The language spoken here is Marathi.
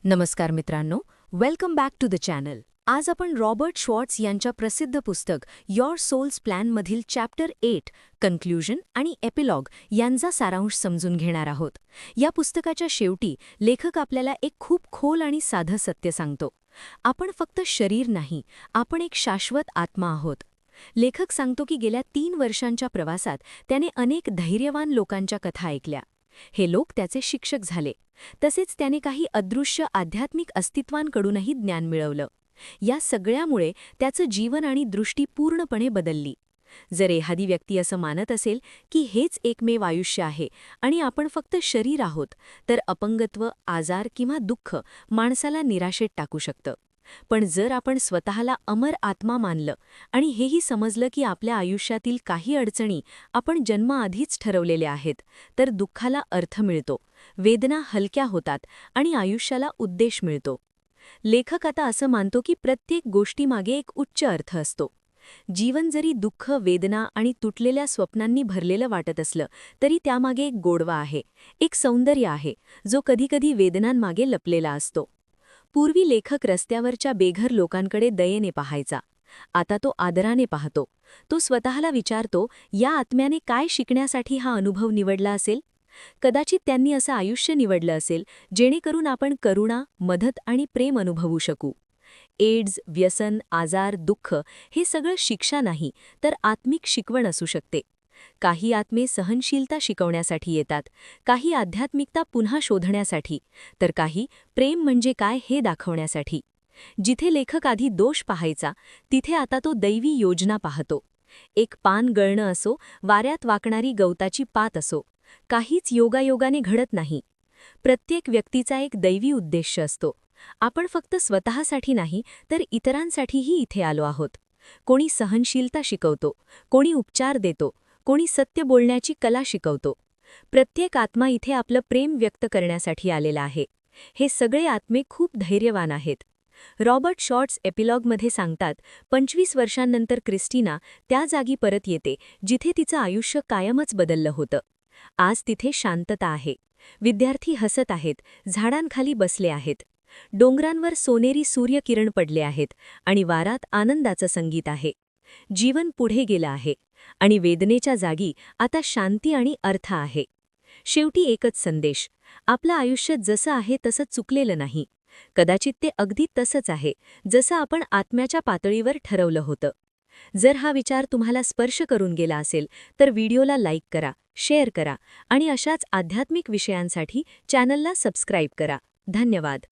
नमस्कार मित्रांनो, welcome back to the channel. आज आपण रॉबर्ट श्वॉर्ट्झ यांच्या प्रसिद्ध पुस्तक युअर सोल्स प्लॅनमधील चॅप्टर 8 कन्क्ल्यूजन आणि एपिलॉग यांचा सारांश समजून घेणार आहोत. या पुस्तकाच्या शेवटी लेखक आपल्याला एक खूप खोल आणि साधं सत्य सांगतो. आपण फक्त शरीर नाही, आपण एक शाश्वत आत्मा आहोत. लेखक सांगतो की गेल्या 3 वर्षांच्या प्रवासात त्याने अनेक धैर्यवान लोकांच्या कथा ऐकल्या. हे लोक त्याचे शिक्षक झाले. तसेच त्याने काही अदृश्य आध्यात्मिक अस्तित्वांकडूनही ज्ञान मिळवलं. या सगळ्यामुळे त्याचं जीवन आणि दृष्टी पूर्णपणे बदलली. जर एखादी व्यक्ती असं मानत असेल की हेच एकमेव आयुष्य आहे आणि आपण फक्त शरीर आहोत, तर अपंगत्व, आजार किंवा दुःख माणसाला निराशेत टाकू शकतं. पण जर आपण स्वतःला अमर आत्मा मानलं आणि हेही समजलं की आपल्या आयुष्यातील काही अडचणी आपण जन्माआधीच ठरवलेल्या आहेत, तर दुःखाला अर्थ मिळतो, वेदना हलक्या होतात आणि आयुष्याला उद्देश मिळतो. लेखक आता असं मानतो की प्रत्येक गोष्टीमागे एक उच्च अर्थ असतो. जीवन जरी दुःख, वेदना आणि तुटलेल्या स्वप्नांनी भरलेलं वाटत असलं, तरी त्यामागे एक गोडवा आहे, एक सौंदर्य आहे, जो कधीकधी वेदनांमागे लपलेला असतो. पूर्वी लेखक रस्त्यावरच्या बेघर लोकांकडे दयेने पाहायचा. आता तो आदराने पाहतो. तो स्वतःला विचारतो, या आत्म्याने काय शिकण्यासाठी हा अनुभव निवडला असेल? कदाचित त्यांनी असं आयुष्य निवडलं असेल जेणेकरून आपण करुणा, मदत आणि प्रेम अनुभवू शकू. एड्स, व्यसन, आजार, दुःख हे सगळं शिक्षा नाही, तर आत्मिक शिकवण असू शकते. काही आत्मे सहनशीलता शिकवण्यासाठी येतात, काही आध्यात्मिकता पुन्हा शोधण्यासाठी, तर काही प्रेम म्हणजे काय हे दाखवण्यासाठी. जिथे लेखक आधी दोष पाहायचा, तिथे आता तो दैवी योजना पाहतो. एक पान गळणं असो, वाऱ्यात वाकणारी गवताची पात असो, काहीच योगायोगाने घडत नाही. प्रत्येक व्यक्तीचा एक दैवी उद्देश असतो. आपण फक्त स्वतःसाठी नाही, तर इतरांसाठीही इथे आलो आहोत. कोणी सहनशीलता शिकवतो, कोणी उपचार देतो, कोणी सत्य बोलण्याची कला शिकवतो. प्रत्येक आत्मा इथे आपलं प्रेम व्यक्त करण्यासाठी आलेला आहे. हे सगळे आत्मे खूप धैर्यवान आहेत. रॉबर्ट शॉर्ट्झ एपिलॉगमध्ये सांगतात, 25 वर्षांनंतर क्रिस्टिना त्या जागी परत येते जिथे तिचं आयुष्य कायमच बदललं होतं. आज तिथे शांतता आहे. विद्यार्थी हसत आहेत, झाडांखाली बसले आहेत. डोंगरांवर सोनेरी सूर्यकिरण पडले आहेत आणि वारात आनंदाचं संगीत आहे. जीवन पुढे गेलं आहे आणि वेदनेच्या जागी आता शांती आणि अर्थ आहे. शेवटी एकच संदेश, आपलं आयुष्य जसं आहे तसं चुकलेलं नाही. कदाचित ते अगदी तसंच आहे जसं आपण आत्म्याच्या पातळीवर ठरवलं होतं. जर हा विचार तुम्हाला स्पर्श करून गेला असेल, तर व्हिडिओला लाईक करा, शेअर करा आणि अशाच आध्यात्मिक विषयांसाठी चॅनलला सबस्क्राईब करा. धन्यवाद.